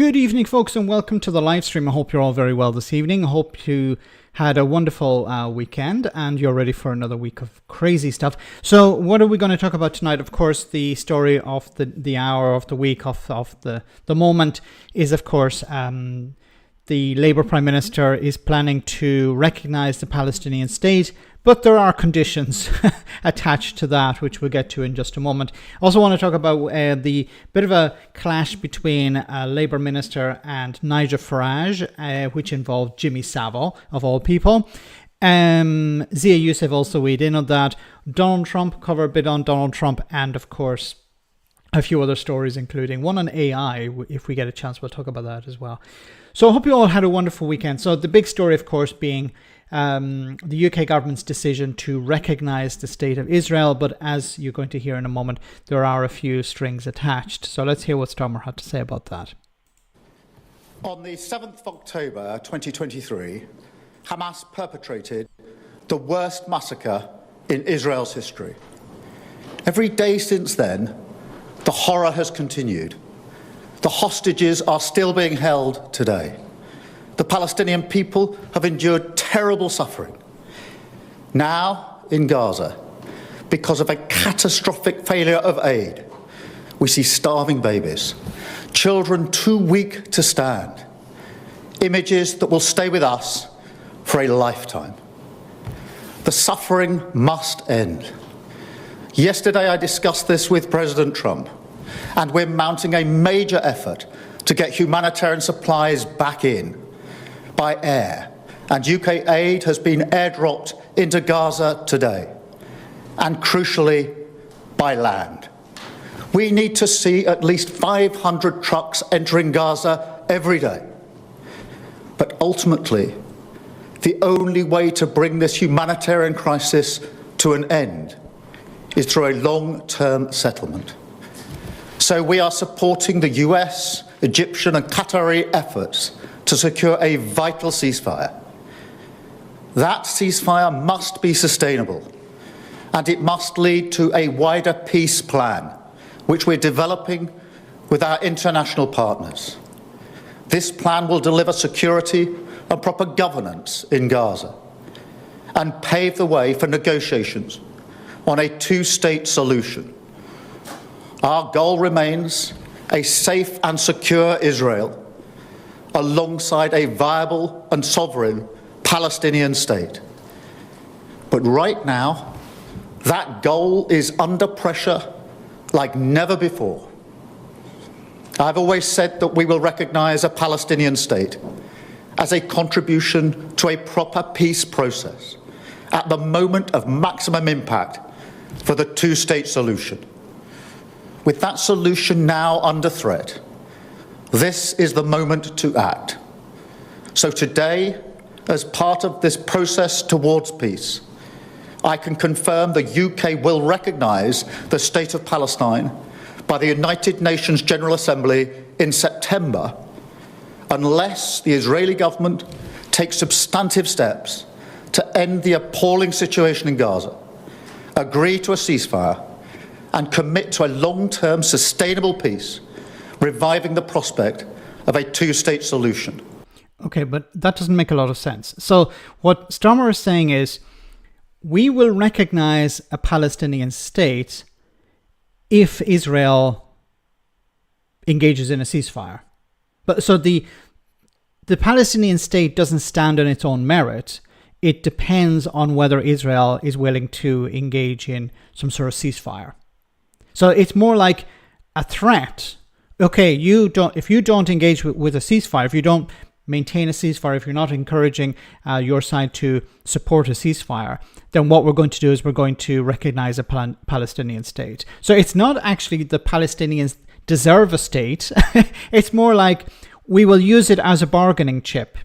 Good evening, folks, and welcome to the live stream. I hope you're all very well this evening. I hope you had a wonderful weekend and you're ready for another week of crazy stuff. So what are we going to talk about tonight? Of course, the story of the hour, of the week, of the moment is, of course, the Labour Prime Minister is planning to recognise the Palestinian state, but there are conditions attached to that, which we'll get to in just a moment. I also want to talk about the bit of a clash between Labour Minister and Nigel Farage, which involved Jimmy Savile, of all people. Zia Youssef also weighed in on that. Donald Trump, cover a bit on Donald Trump, and of course, a few other stories, including one on AI. If we get a chance, we'll talk about that as well. So I hope you all had a wonderful weekend. So the big story, of course, being the UK government's decision to recognise the state of Israel. But as you're going to hear in a moment, there are a few strings attached. So let's hear what Stormer had to say about that. On the 7th of October 2023, Hamas perpetrated the worst massacre in Israel's history. Every day since then, the horror has continued. The hostages are still being held today. The Palestinian people have endured terrible suffering. Now, in Gaza, because of a catastrophic failure of aid, we see starving babies, children too weak to stand, images that will stay with us for a lifetime. The suffering must end. Yesterday, I discussed this with President Trump, and we're mounting a major effort to get humanitarian supplies back in by air, and UK aid has been airdropped into Gaza today, and crucially, by land. We need to see at least 500 trucks entering Gaza every day. But ultimately, the only way to bring this humanitarian crisis to an end is through a long-term settlement. So we are supporting the US, Egyptian and Qatari efforts to secure a vital ceasefire. That ceasefire must be sustainable, and it must lead to a wider peace plan, which we're developing with our international partners. This plan will deliver security and proper governance in Gaza and pave the way for negotiations on a two-state solution. Our goal remains a safe and secure Israel alongside a viable and sovereign Palestinian state. But right now, that goal is under pressure like never before. I've always said that we will recognise a Palestinian state as a contribution to a proper peace process at the moment of maximum impact for the two-state solution. With that solution now under threat, this is the moment to act. So today, as part of this process towards peace, I can confirm the UK will recognise the State of Palestine by the United Nations General Assembly in September, unless the Israeli government takes substantive steps to end the appalling situation in Gaza, agree to a ceasefire, and commit to a long-term sustainable peace, reviving the prospect of a two-state solution. Okay, but that doesn't make a lot of sense. So what Stormer is saying is, we will recognize a Palestinian state if Israel engages in a ceasefire. But so the Palestinian state doesn't stand on its own merit. It depends on whether Israel is willing to engage in some sort of ceasefire. So it's more like a threat. Okay, if you don't engage with a ceasefire, if you don't maintain a ceasefire, if you're not encouraging your side to support a ceasefire, then what we're going to do is we're going to recognize a Palestinian state. So it's not actually the Palestinians deserve a state. It's more like we will use it as a bargaining chip.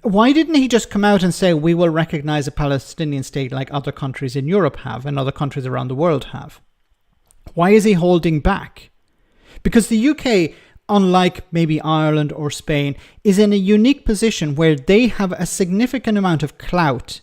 Why didn't he just come out and say we will recognize a Palestinian state like other countries in Europe have and other countries around the world have? Why is he holding back? Because the UK, unlike maybe Ireland or Spain, is in a unique position where they have a significant amount of clout,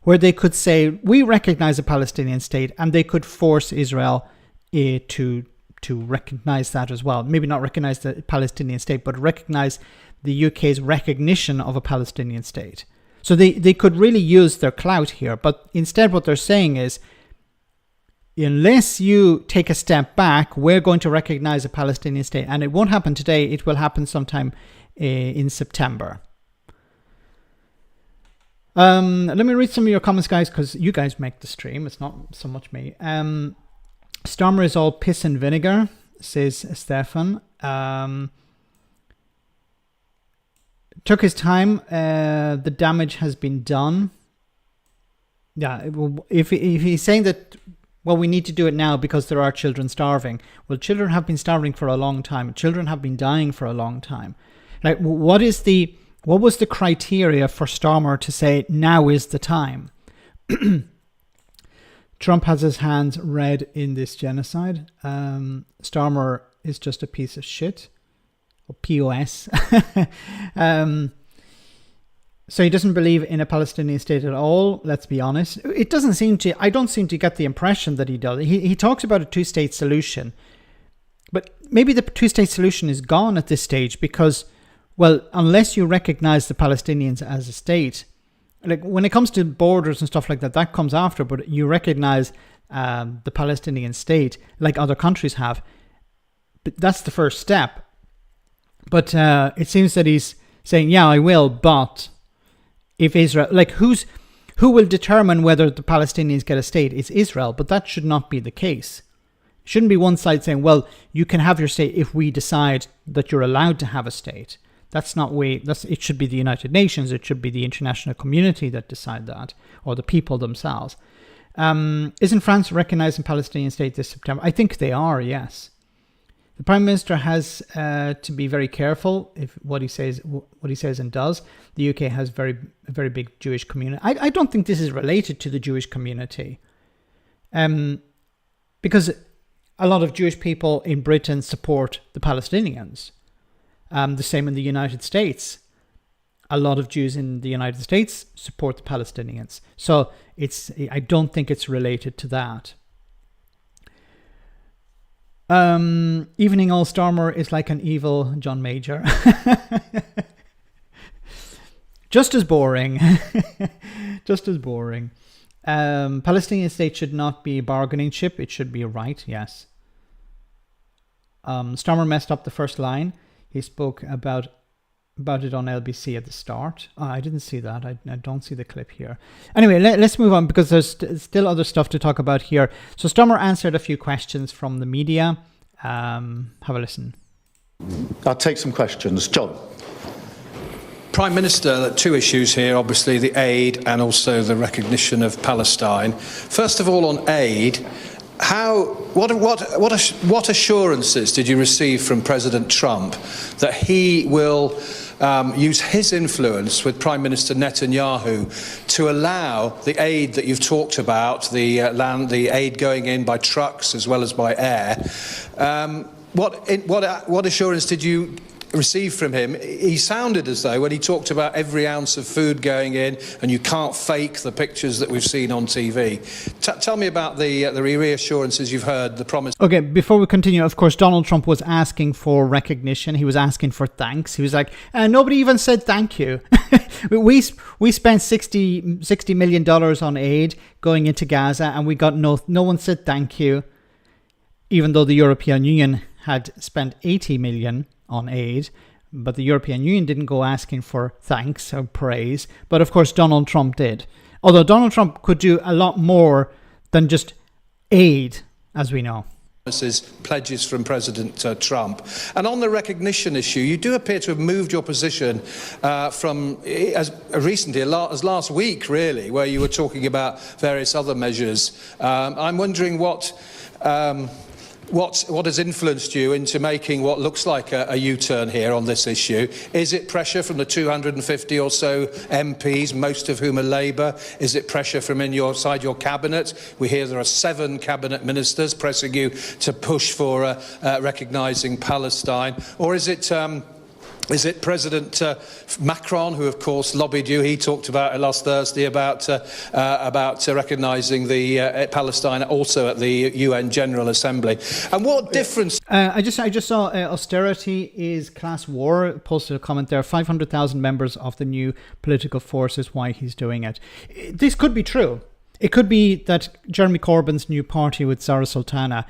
where they could say, we recognize a Palestinian state, and they could force Israel to to recognise that as well. Maybe not recognise the Palestinian state, but recognise the UK's recognition of a Palestinian state. So they could really use their clout here. But instead what they're saying is, unless you take a step back, we're going to recognise a Palestinian state. And it won't happen today. It will happen sometime in September. Let me read some of your comments, guys, because you guys make the stream. It's not so much me. Starmer is all piss and vinegar, says Stefan. Took his time. The damage has been done. Yeah, if he's saying that, well, we need to do it now because there are children starving. Well, children have been starving for a long time. Children have been dying for a long time. Like, what was the criteria for Starmer to say now is the time? Trump has his hands red in this genocide. Starmer is just a piece of shit. Or POS. So he doesn't believe in a Palestinian state at all. Let's be honest. I don't seem to get the impression that he does. He talks about a two-state solution. But maybe the two-state solution is gone at this stage because, well, unless you recognize the Palestinians as a state, like when it comes to borders and stuff like that, that comes after, but you recognize the Palestinian state like other countries have. But that's the first step. But it seems that he's saying, yeah, I will, but if Israel, like who will determine whether the Palestinians get a state? It's Israel, but that should not be the case. It shouldn't be one side saying, well, you can have your state if we decide that you're allowed to have a state. That's not it should be the United Nations, it should be the international community that decide that, or the people themselves. Isn't France recognizing Palestinian state this September? I think they are, yes. The Prime Minister has to be very careful if what he says and does. The UK has a very big Jewish community. I don't think this is related to the Jewish community, because a lot of Jewish people in Britain support the Palestinians. The same in the United States. A lot of Jews in the United States support the Palestinians. So I don't think it's related to that. Evening All Starmer is like an evil John Major. Just as boring. Just as boring. Palestinian state should not be a bargaining chip. It should be a right, yes. Starmer messed up the first line. He spoke about it on LBC at the start. Oh, I didn't see that. I don't see the clip here. Anyway, let's move on because there's still other stuff to talk about here. So Starmer answered a few questions from the media. Have a listen. I'll take some questions. John. Prime Minister, two issues here, obviously the aid and also the recognition of Palestine. First of all, on aid, what assurances did you receive from President Trump that he will use his influence with Prime Minister Netanyahu to allow the aid that you've talked about, the aid going in by trucks as well as by air? What assurance did you receive from him? He sounded as though when he talked about every ounce of food going in and you can't fake the pictures that we've seen on TV. Tell me about the reassurances you've heard, the promise. Okay, before we continue, of course, Donald Trump was asking for recognition. He was asking for thanks. He was like, nobody even said thank you. we spent $60 million on aid going into Gaza and we got no one said thank you, even though the European Union had spent $80 million on aid, but the European Union didn't go asking for thanks or praise. But of course, Donald Trump did. Although Donald Trump could do a lot more than just aid, as we know. Pledges from President Trump. And on the recognition issue, you do appear to have moved your position from as recently as last week, really, where you were talking about various other measures. I'm wondering what has influenced you into making what looks like a U-turn here on this issue? Is it pressure from the 250 or so MPs, most of whom are Labour? Is it pressure from inside your cabinet? We hear there are 7 cabinet ministers pressing you to push for recognising Palestine. Or is it Is it President Macron, who of course lobbied you? He talked about it last Thursday about recognising the Palestine also at the UN General Assembly. And what difference? I just saw austerity is class war. Posted a comment there. 500,000 members of the new political force is why he's doing it. This could be true. It could be that Jeremy Corbyn's new party with Zara Sultana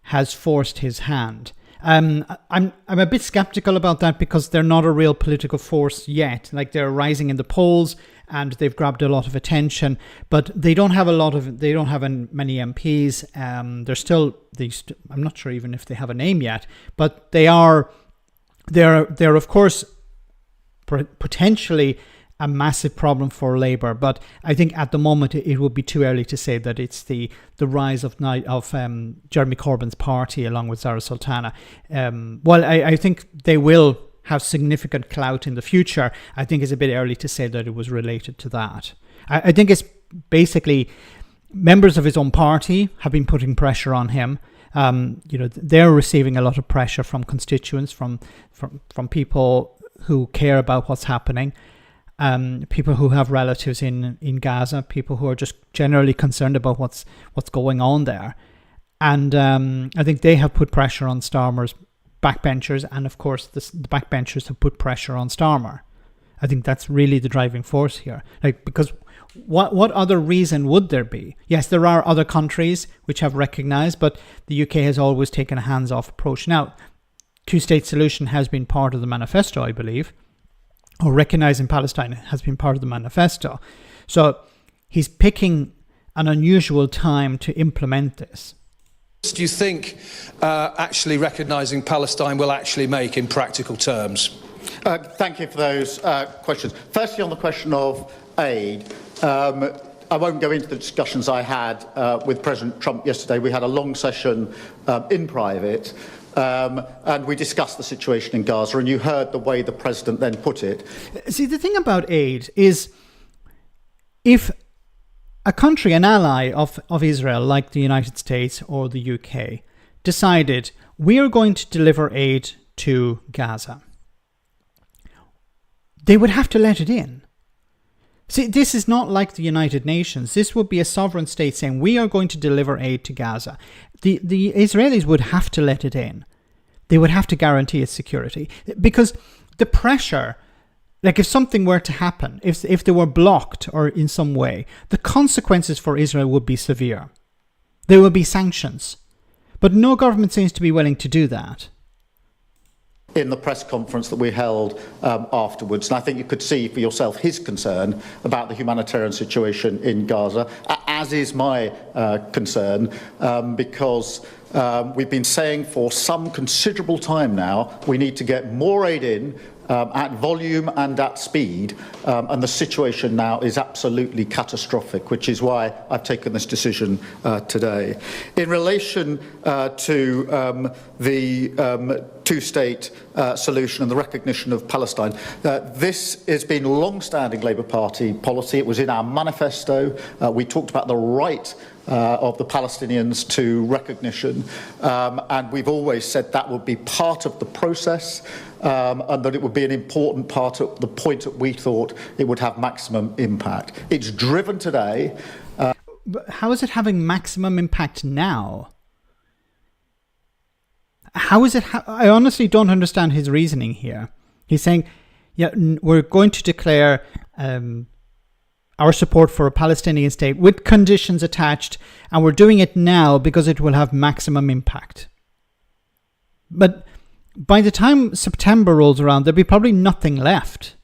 has forced his hand. I'm a bit skeptical about that because they're not a real political force yet. Like, they're rising in the polls and they've grabbed a lot of attention, but they don't have many MPs. I'm not sure even if they have a name yet, but they're of course potentially a massive problem for Labour, but I think at the moment it would be too early to say that it's the rise of Jeremy Corbyn's party along with Zara Sultana. I think they will have significant clout in the future. I think it's a bit early to say that it was related to that. I think it's basically members of his own party have been putting pressure on him. They're receiving a lot of pressure from constituents, from people who care about what's happening. People who have relatives in Gaza, people who are just generally concerned about what's going on there. And I think they have put pressure on Starmer's backbenchers, and of course the backbenchers have put pressure on Starmer. I think that's really the driving force here. Because what other reason would there be? Yes, there are other countries which have recognized, but the UK has always taken a hands-off approach. Now, two-state solution has been part of the manifesto, I believe, or recognising Palestine has been part of the manifesto. So he's picking an unusual time to implement this. Do you think actually recognising Palestine will actually make in practical terms? Thank you for those questions. Firstly, on the question of aid, I won't go into the discussions I had with President Trump yesterday. We had a long session in private. And we discussed the situation in Gaza, and you heard the way the president then put it. See, the thing about aid is, if a country, an ally of Israel, like the United States or the UK, decided we are going to deliver aid to Gaza, they would have to let it in. See, this is not like the United Nations. This would be a sovereign state saying we are going to deliver aid to Gaza. The Israelis would have to let it in. They would have to guarantee its security. Because the pressure, like if something were to happen, if they were blocked or in some way, the consequences for Israel would be severe. There would be sanctions. But no government seems to be willing to do that. In the press conference that we held afterwards, and I think you could see for yourself his concern about the humanitarian situation in Gaza, as is my concern, because we've been saying for some considerable time now we need to get more aid in at volume and at speed, and the situation now is absolutely catastrophic, which is why I've taken this decision today. In relation to the two-state solution and the recognition of Palestine, this has been long-standing Labour Party policy. It was in our manifesto. We talked about the right of the Palestinians to recognition, and we've always said that would be part of the process, and that it would be an important part of the point that we thought it would have maximum impact. It's driven today. But how is it having maximum impact now? How is it? I honestly don't understand his reasoning here. He's saying, yeah, we're going to declare our support for a Palestinian state with conditions attached, and we're doing it now because it will have maximum impact. But by the time September rolls around, there'll be probably nothing left.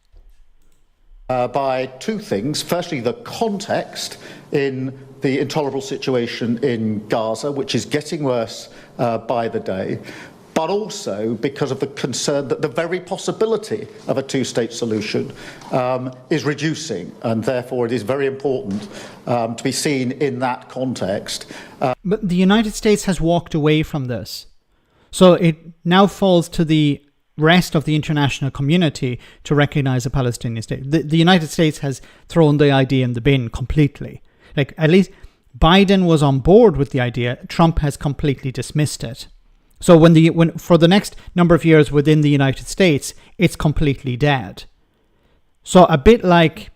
By two things. Firstly, the context in the intolerable situation in Gaza, which is getting worse by the day, but also because of the concern that the very possibility of a two-state solution is reducing, and therefore it is very important to be seen in that context. But the United States has walked away from this. So it now falls to the rest of the international community to recognize a Palestinian state. The United States has thrown the idea in the bin completely. Like, at least Biden was on board with the idea. Trump has completely dismissed it. So when for the next number of years within the United States, it's completely dead. So a bit like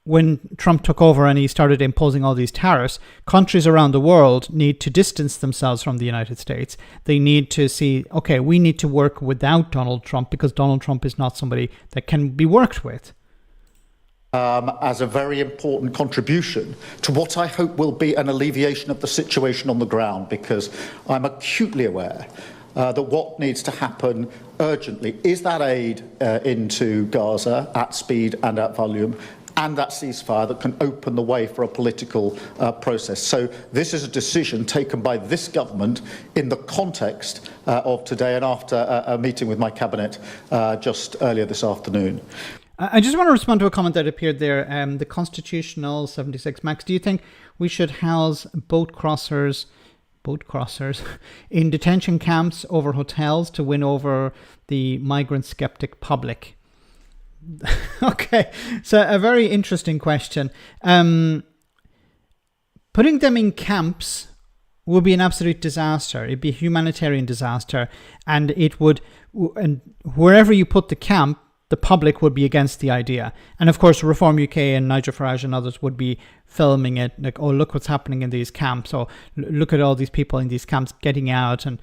when Trump took over and he started imposing all these tariffs, countries around the world need to distance themselves from the United States. They need to see, okay, we need to work without Donald Trump because Donald Trump is not somebody that can be worked with. As a very important contribution to what I hope will be an alleviation of the situation on the ground, because I'm acutely aware that what needs to happen urgently is that aid into Gaza at speed and at volume, and that ceasefire that can open the way for a political process. So this is a decision taken by this government in the context of today and after a meeting with my cabinet just earlier this afternoon. I just want to respond to a comment that appeared there. The Constitutional 76 Max, do you think we should house boat crossers in detention camps over hotels to win over the migrant skeptic public? Okay, so a very interesting question. Putting them in camps would be an absolute disaster. It'd be a humanitarian disaster, and wherever you put the camp, the public would be against the idea. And of course, Reform UK and Nigel Farage and others would be filming it, like, oh, look what's happening in these camps. Oh, look at all these people in these camps getting out, and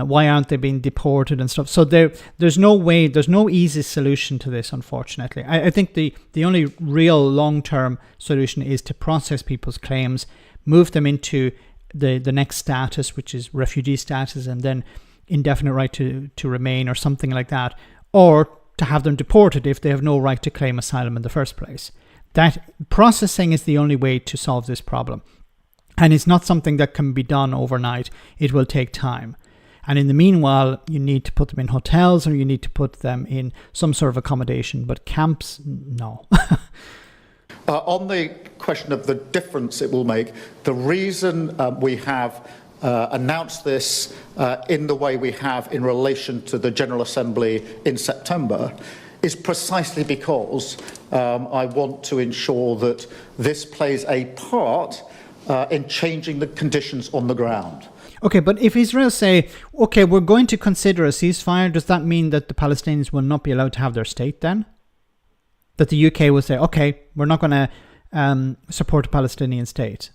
why aren't they being deported and stuff. So there's no easy solution to this, unfortunately. I think the only real long-term solution is to process people's claims, move them into the next status, which is refugee status, and then indefinite right to remain or something like that, or to have them deported if they have no right to claim asylum in the first place. That processing is the only way to solve this problem. And it's not something that can be done overnight. It will take time. And in the meanwhile, you need to put them in hotels or you need to put them in some sort of accommodation. But camps, no. On the question of the difference it will make, the reason we have announced this in the way we have in relation to the General Assembly in September is precisely because I want to ensure that this plays a part in changing the conditions on the ground. Okay, but if Israel say, okay, we're going to consider a ceasefire, does that mean that the Palestinians will not be allowed to have their state then? That the UK will say, okay, we're not going to support a Palestinian state?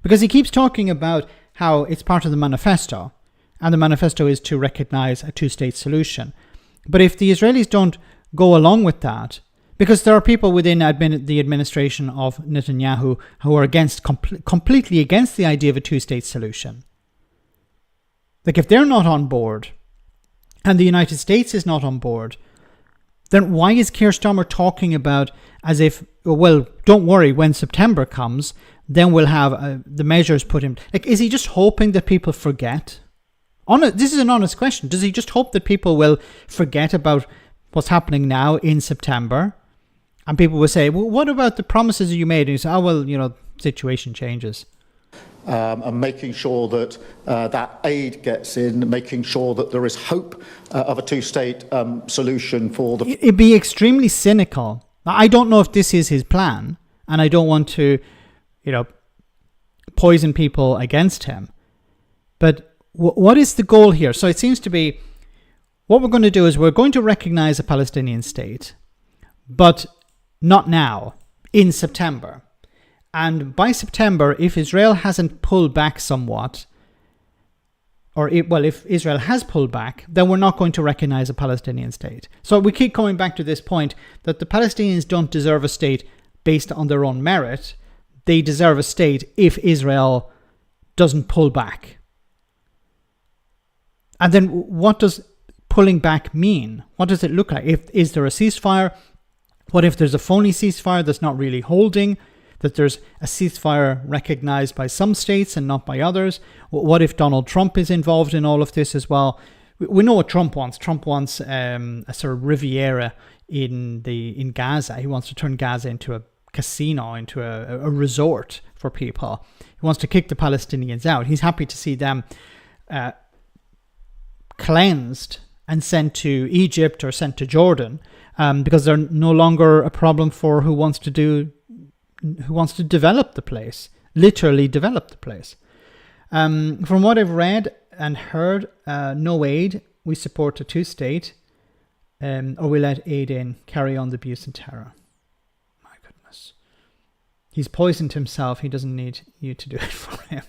Because he keeps talking about how it's part of the manifesto, and the manifesto is to recognize a two-state solution. But if the Israelis don't go along with that, because there are people within the administration of Netanyahu who are completely against the idea of a two-state solution. Like, if they're not on board, and the United States is not on board, then why is Keir Starmer talking about as if, well, don't worry, when September comes, then we'll have the measures put in. Like, is he just hoping that people forget? This is an honest question. Does he just hope that people will forget about what's happening now in September? And people will say, well, what about the promises you made? And you say, oh, well, situation changes. And making sure that that aid gets in, making sure that there is hope of a two-state solution for the... It'd be extremely cynical. I don't know if this is his plan, and I don't want to, poison people against him. But what is the goal here? So it seems to be, what we're going to do is we're going to recognize a Palestinian state, but not now, in September. And by September, if Israel hasn't pulled back somewhat, if Israel has pulled back, then we're not going to recognize a Palestinian state. So we keep coming back to this point that the Palestinians don't deserve a state based on their own merit. They deserve a state if Israel doesn't pull back. And then what does pulling back mean? What does it look like? Is there a ceasefire? What if there's a phony ceasefire that's not really holding? That there's a ceasefire recognized by some states and not by others? What if Donald Trump is involved in all of this as well? We know what Trump wants. Trump wants a sort of Riviera in Gaza. He wants to turn Gaza into a casino, into a resort for people. He wants to kick the Palestinians out. He's happy to see them cleansed and sent to Egypt or sent to Jordan because they're no longer a problem for who wants to develop the place, literally develop the place. From what I've read, and heard no aid. We support a two-state, or we let aid in, carry on the abuse and terror. My goodness. He's poisoned himself. He doesn't need you to do it for him.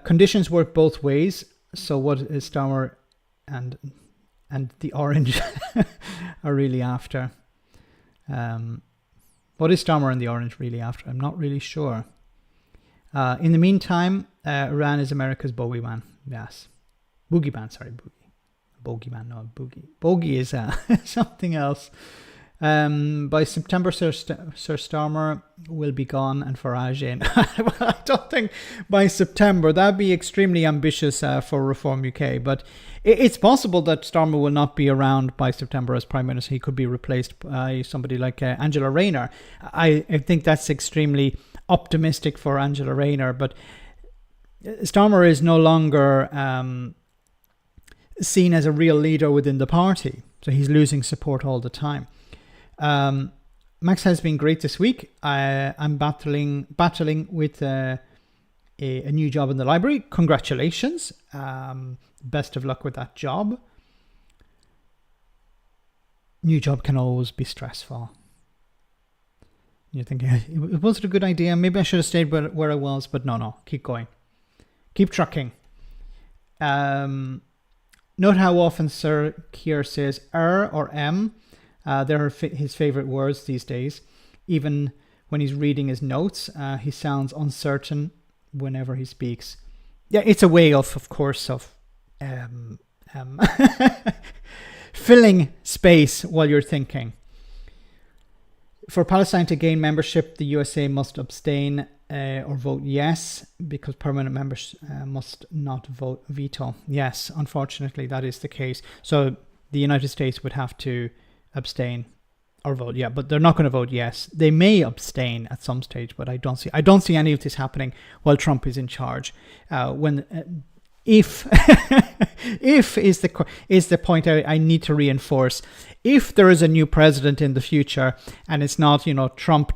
Conditions work both ways. So what is Starmer and the Orange are really after? What is Starmer and the Orange really after? I'm not really sure. In the meantime, Iran is America's bogeyman. Yes. Boogeyman, sorry. Bogeyman, no, boogie. Bogey is something else. By September, Sir Starmer will be gone and Farage in. Well, I don't think by September. That'd be extremely ambitious for Reform UK. But it's possible that Starmer will not be around by September as Prime Minister. He could be replaced by somebody like Angela Rayner. I think that's extremely optimistic for Angela Rayner. But Starmer is no longer seen as a real leader within the party. So he's losing support all the time. Max has been great this week. I'm battling with a new job in the library. Congratulations. Best of luck with that job. New job can always be stressful. You're thinking, was it a good idea? Maybe I should have stayed where I was, but no, keep going. Keep trucking. Note how often Sir Keir says or M. They're his favorite words these days. Even when he's reading his notes, he sounds uncertain whenever he speaks. Yeah, it's a way of course, of filling space while you're thinking. For Palestine to gain membership, the USA must abstain or vote yes, because permanent members must not vote veto. Yes, unfortunately, that is the case. So the United States would have to abstain or vote yeah, but they're not going to vote yes. They may abstain at some stage, but I don't see any of this happening while Trump is in charge. If is the point I need to reinforce. If there is a new president in the future and it's not, Trump,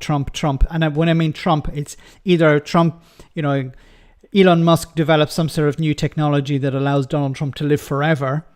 and when I mean Trump, it's either Trump, Elon Musk develops some sort of new technology that allows Donald Trump to live forever.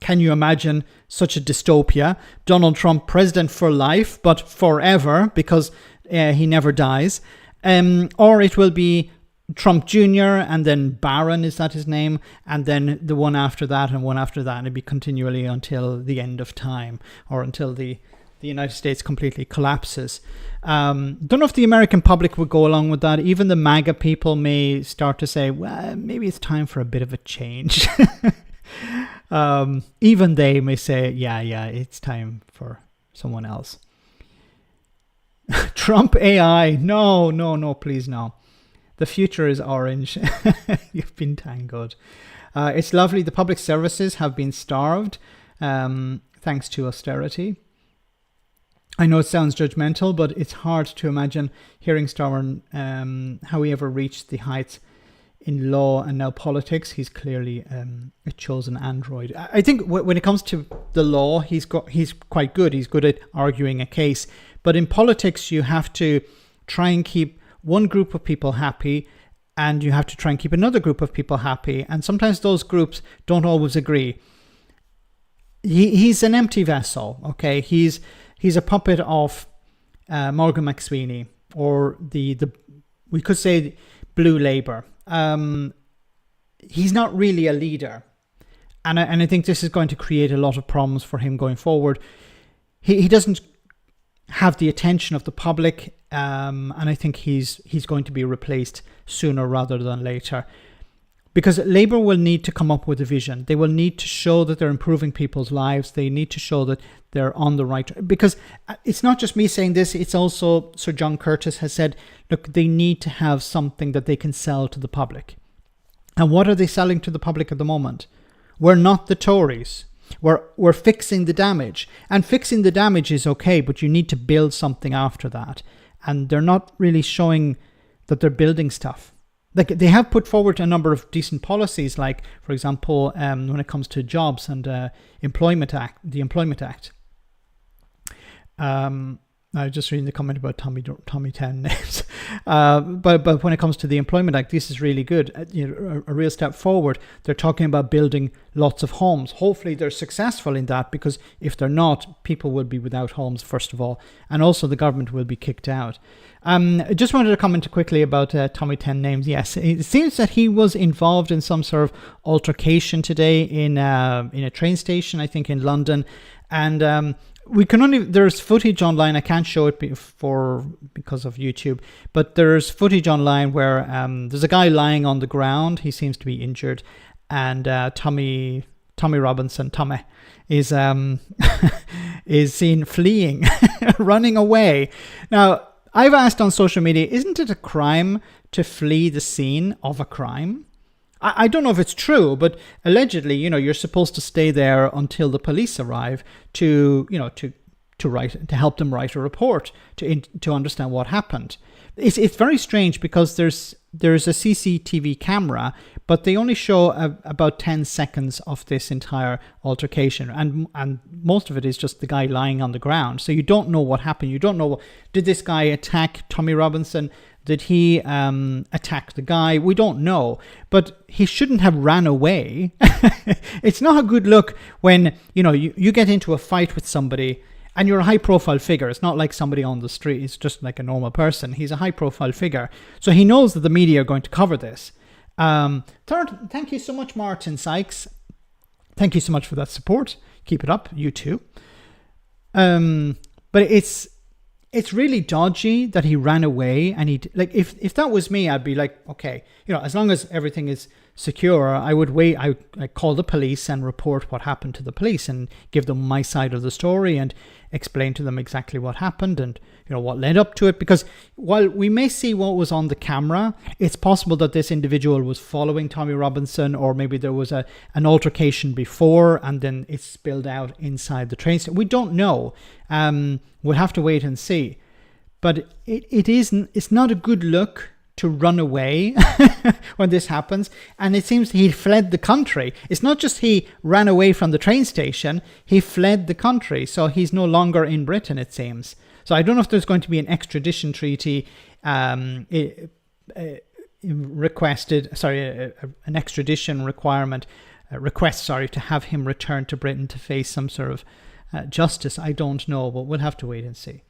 Can you imagine such a dystopia? Donald Trump, president for life, but forever, because he never dies. Or it will be Trump Jr. and then Barron, is that his name? And then the one after that and one after that. And it'd be continually until the end of time, or until the United States completely collapses. Don't know if the American public would go along with that. Even the MAGA people may start to say, well, maybe it's time for a bit of a change. Even they may say, yeah, it's time for someone else. Trump AI. No, please no. The future is orange. You've been tangled. It's lovely. The public services have been starved thanks to austerity. I know it sounds judgmental, but it's hard to imagine hearing Starmer how he ever reached the heights in law and now politics. He's clearly a chosen android. I think when it comes to the law, he's quite good. He's good at arguing a case. But in politics, you have to try and keep one group of people happy, and you have to try and keep another group of people happy. And sometimes those groups don't always agree. He's an empty vessel, okay? He's a puppet of Morgan McSweeney, or the we could say Blue Labour. He's not really a leader. And I think this is going to create a lot of problems for him going forward. He doesn't have the attention of the public, and I think he's going to be replaced sooner rather than later, because Labour will need to come up with a vision. They will need to show that they're improving people's lives. They need to show that they're on the right, because it's not just me saying this, it's also Sir John Curtis has said, look, they need to have something that they can sell to the public. And what are they selling to the public at the moment? We're not the Tories. We're fixing the damage, and fixing the damage is okay, but you need to build something after that. And they're not really showing that they're building stuff. Like, they have put forward a number of decent policies, like, for example, when it comes to jobs and the Employment Act. I was just reading the comment about Tommy 10 names. But when it comes to the Employment Act, this is really good. A real step forward. They're talking about building lots of homes. Hopefully they're successful in that, because if they're not, people will be without homes, first of all, and also the government will be kicked out. I just wanted to comment quickly about Tommy 10 names. Yes, it seems that he was involved in some sort of altercation today in a train station, I think in London, and there's footage online. I can't show it because of YouTube, but there's footage online where there's a guy lying on the ground. He seems to be injured, and Tommy Robinson is is seen fleeing, running away. Now, I've asked on social media, isn't it a crime to flee the scene of a crime? I don't know if it's true, but allegedly, you're supposed to stay there until the police arrive to help them write a report to understand what happened. It's very strange, because there's a CCTV camera, but they only show about 10 seconds of this entire altercation, and most of it is just the guy lying on the ground. So you don't know what happened. You don't know, did this guy attack Tommy Robinson? Did he attack the guy? We don't know, but he shouldn't have ran away. It's not a good look when you get into a fight with somebody and you're a high-profile figure. It's not like somebody on the street. It's just like a normal person. He's a high-profile figure, so he knows that the media are going to cover this. Third, thank you so much, Martin Sykes. Thank you so much for that support. Keep it up, you too. But it's really dodgy that he ran away, and if that was me, I'd be like, okay, as long as everything is secure, I would wait. I call the police and report what happened to the police and give them my side of the story and explain to them exactly what happened and what led up to it. Because while we may see what was on the camera, it's possible that this individual was following Tommy Robinson, or maybe there was an altercation before and then it spilled out inside the train station. We don't know. We'll have to wait and see. But it's not a good look to run away when this happens. And it seems he fled the country. It's not just he ran away from the train station, he fled the country. So he's no longer in Britain, it seems. So I don't know if there's going to be an extradition treaty requested, an extradition request to have him return to Britain to face some sort of justice. I don't know, but we'll have to wait and see.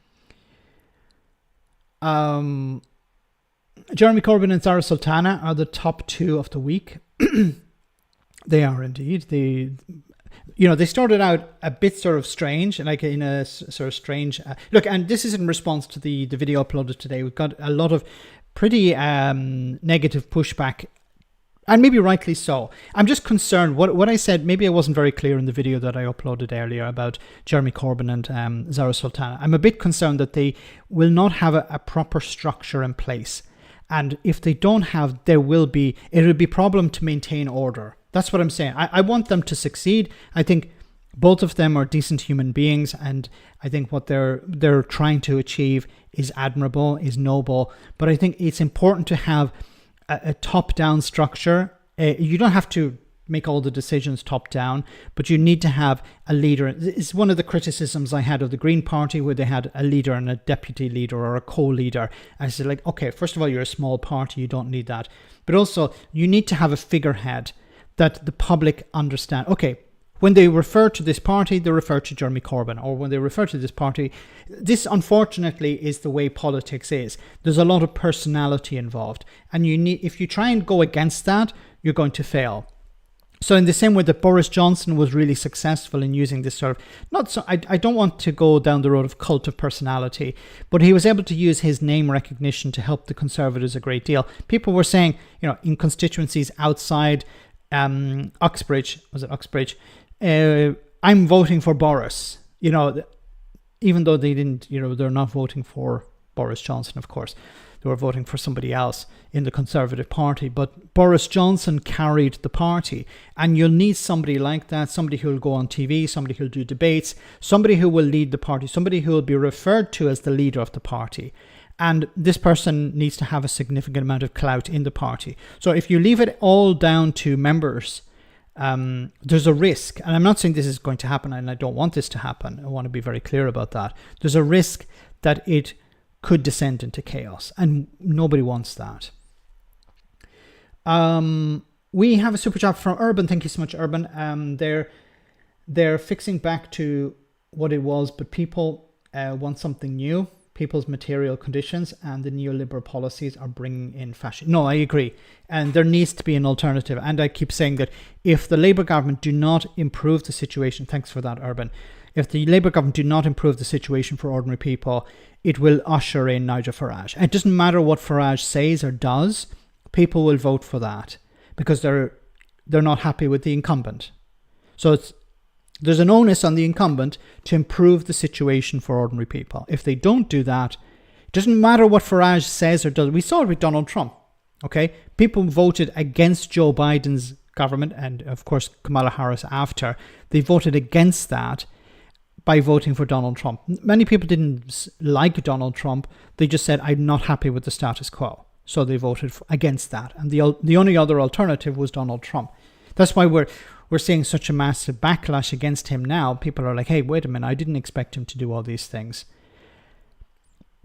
Jeremy Corbyn and Zara Sultana are the top two of the week. They are indeed. They started out a bit sort of strange, like in a sort of strange look. And this is in response to the video uploaded today. We've got a lot of pretty negative pushback, and maybe rightly so. I'm just concerned. What I said, maybe I wasn't very clear in the video that I uploaded earlier about Jeremy Corbyn and Zara Sultana. I'm a bit concerned that they will not have a proper structure in place. And if they don't have, it'll be a problem to maintain order. That's what I'm saying. I want them to succeed. I think both of them are decent human beings, and I think what they're trying to achieve is admirable, is noble. But I think it's important to have a top-down structure. You don't have to make all the decisions top-down, but you need to have a leader. It's one of the criticisms I had of the Green Party, where they had a leader and a deputy leader or a co-leader. I said, like, okay, first of all, you're a small party, you don't need that. But also, you need to have a figurehead that the public understand. Okay, when they refer to this party, they refer to Jeremy Corbyn, or when they refer to this party, this unfortunately is the way politics is. There's a lot of personality involved, and if you try and go against that, you're going to fail. So in the same way that Boris Johnson was really successful in using this sort of, I don't want to go down the road of cult of personality, but he was able to use his name recognition to help the Conservatives a great deal. People were saying, in constituencies outside Uxbridge, I'm voting for Boris, even though they didn't, they're not voting for Boris Johnson, of course. They were voting for somebody else in the Conservative Party. But Boris Johnson carried the party. And you'll need somebody like that, somebody who will go on TV, somebody who will do debates, somebody who will lead the party, somebody who will be referred to as the leader of the party. And this person needs to have a significant amount of clout in the party. So if you leave it all down to members, there's a risk, and I'm not saying this is going to happen, and I don't want this to happen. I want to be very clear about that. There's a risk that it could descend into chaos, and nobody wants that. We have a super chat from Urban. Thank you so much, Urban. They're fixing back to what it was, but people want something new. People's material conditions and the neoliberal policies are bringing in fashion. No, I agree. And there needs to be an alternative. And I keep saying that if the Labour government do not improve the situation, thanks for that, Urban. If the Labour government do not improve the situation for ordinary people, it will usher in Nigel Farage. It doesn't matter what Farage says or does, people will vote for that because they're not happy with the incumbent. So there's an onus on the incumbent to improve the situation for ordinary people. If they don't do that, it doesn't matter what Farage says or does. We saw it with Donald Trump. Okay, people voted against Joe Biden's government and, of course, Kamala Harris after. They voted against that by voting for Donald Trump. Many people didn't like Donald Trump. They just said, I'm not happy with the status quo. So they voted against that. And the only other alternative was Donald Trump. That's why we're seeing such a massive backlash against him now. People are like, hey, wait a minute, I didn't expect him to do all these things.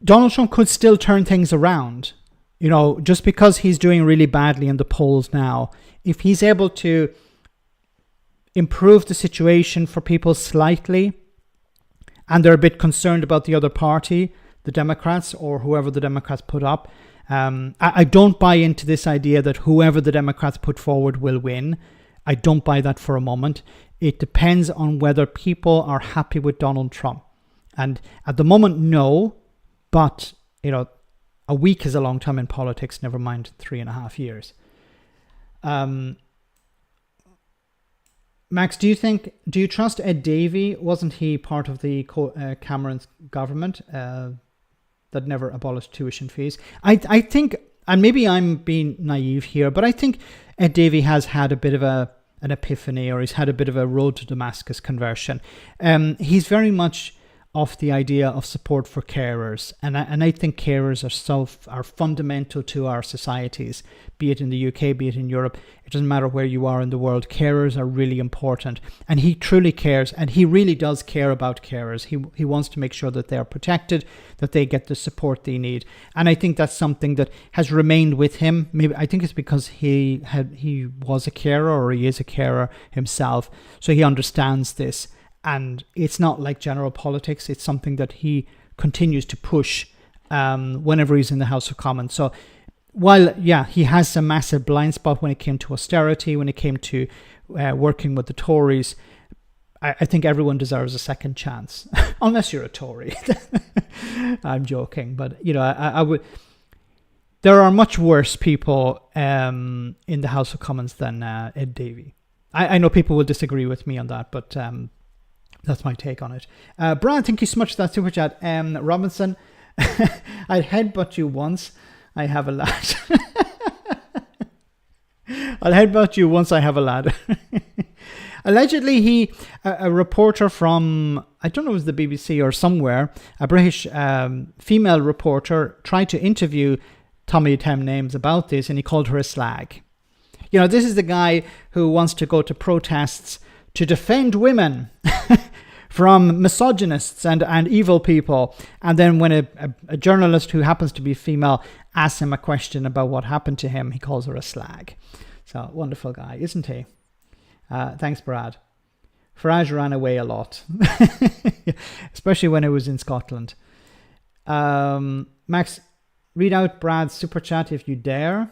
Donald Trump could still turn things around. You know, just because he's doing really badly in the polls now, if he's able to improve the situation for people slightly, and they're a bit concerned about the other party, the Democrats or whoever the Democrats put up. I don't buy into this idea that whoever the Democrats put forward will win. I don't buy that for a moment. It depends on whether people are happy with Donald Trump. And at the moment, no. But, you know, a week is a long time in politics, never mind 3.5 years. Max, do you trust Ed Davey? Wasn't he part of the Cameron's government that never abolished tuition fees? I think, and maybe I'm being naive here, but I think Ed Davey has had a bit of an epiphany, or he's had a bit of a road to Damascus conversion. He's very much of the idea of support for carers, and I think carers are fundamental to our societies, be it in the UK, be it in Europe. It doesn't matter where you are in the world. Carers are really important, and he truly cares, and he really does care about carers. He wants to make sure that they are protected, that they get the support they need, and I think that's something that has remained with him. Maybe I think it's because he was a carer, or he is a carer himself, so he understands this. And it's not like general politics. It's something that he continues to push whenever he's in the House of Commons. So while, yeah, he has a massive blind spot when it came to austerity, when it came to working with the Tories, I think everyone deserves a second chance, unless you're a Tory. I'm joking. But, you know, I would... There are much worse people in the House of Commons than Ed Davey. I know people will disagree with me on that, but... that's my take on it. Brad, thank you so much for that super chat. Robinson, I'd headbutt you once. I have a lad. I'll headbutt you once I have a lad. Allegedly, a reporter from, I don't know if it was the BBC or somewhere, a British female reporter tried to interview Tommy Tem Names about this, and he called her a slag. You know, this is the guy who wants to go to protests to defend women from misogynists and evil people. And then when a journalist who happens to be female asks him a question about what happened to him, he calls her a slag. So, wonderful guy, isn't he? Thanks, Brad. Farage ran away a lot, especially when it was in Scotland. Max, read out Brad's super chat if you dare.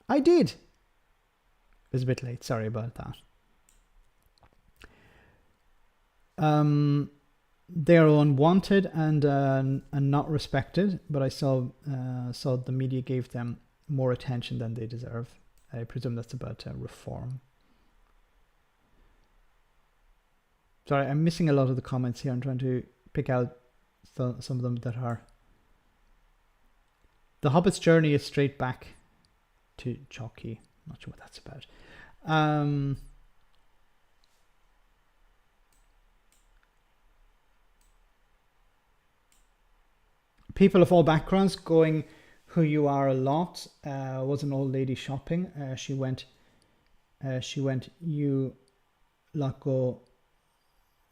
I did. It was a bit late. Sorry about that. They're unwanted and not respected, but I saw the media gave them more attention than they deserve. I presume that's about reform. Sorry, I'm missing a lot of the comments here. I'm trying to pick out some of them that are. The Hobbit's journey is straight back to Chalky. Not sure what that's about. People of all backgrounds going who you are a lot. Was an old lady shopping. She went, you lot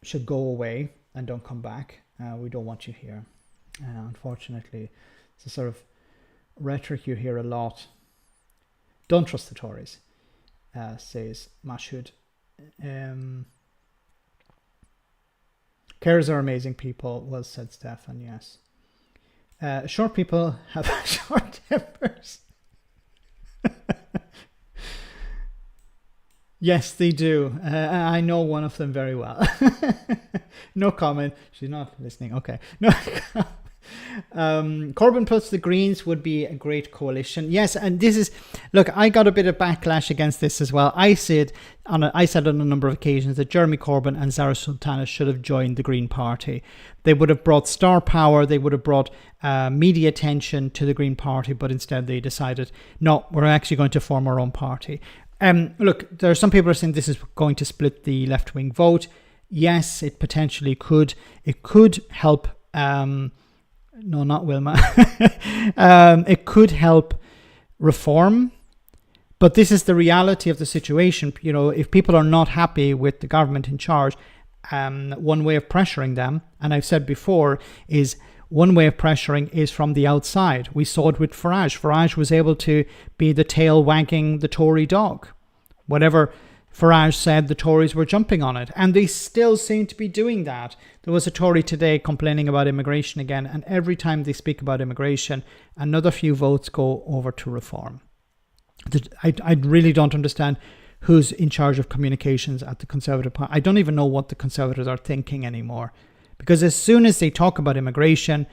should go away and don't come back. We don't want you here. Unfortunately, it's a sort of rhetoric you hear a lot. Don't trust the Tories, says Mashud. Carers are amazing people. Well said, Stefan. Yes. Short people have short tempers. Yes, they do. I know one of them very well. No comment. She's not listening. Okay. No. Corbyn plus the Greens would be a great coalition. Yes, and this is, look, I got a bit of backlash against this as well. I said on a number of occasions that Jeremy Corbyn and Zara Sultana should have joined the Green Party. They would have brought star power. They would have brought media attention to the Green Party, but instead they decided, no, we're actually going to form our own party. Look, there are some people who are saying this is going to split the left-wing vote. Yes, it potentially could. It could help. No, not Wilma. It could help reform, but this is the reality of the situation. You know, if people are not happy with the government in charge, one way of pressuring them, and I've said before, is one way of pressuring is from the outside. We saw it with Farage. Farage was able to be the tail wagging the Tory dog. Whatever Farage said, the Tories were jumping on it, and they still seem to be doing that. There was a Tory today complaining about immigration again, and every time they speak about immigration, another few votes go over to reform. I really don't understand who's in charge of communications at the Conservative Party. I don't even know what the Conservatives are thinking anymore, because as soon as they talk about immigration,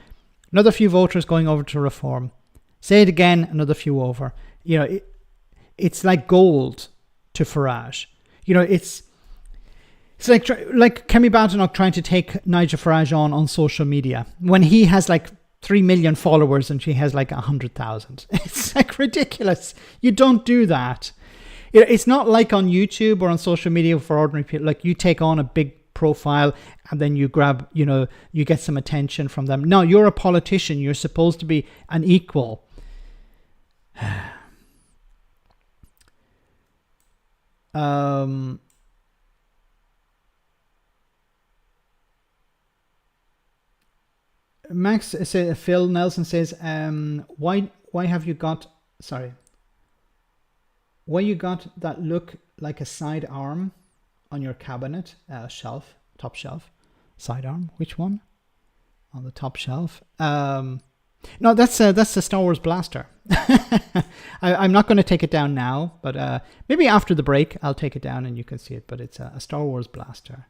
another few voters going over to reform. Say it again, another few over. You know, it's like gold to Farage. You know, it's like Kemi Badenoch trying to take Nigel Farage on social media when he has like 3 million followers and she has like 100,000. It's like ridiculous. You don't do that. It's not like on YouTube or on social media for ordinary people. Like you take on a big profile and then you grab, you know, you get some attention from them. No, you're a politician. You're supposed to be an equal. Max says, Phil Nelson says, why have you got, why you got that look like a side arm on your cabinet shelf, top shelf, sidearm? Which one? On the top shelf. No, that's the Star Wars blaster. I'm not going to take it down now, but maybe after the break I'll take it down and you can see it. But it's a Star Wars blaster.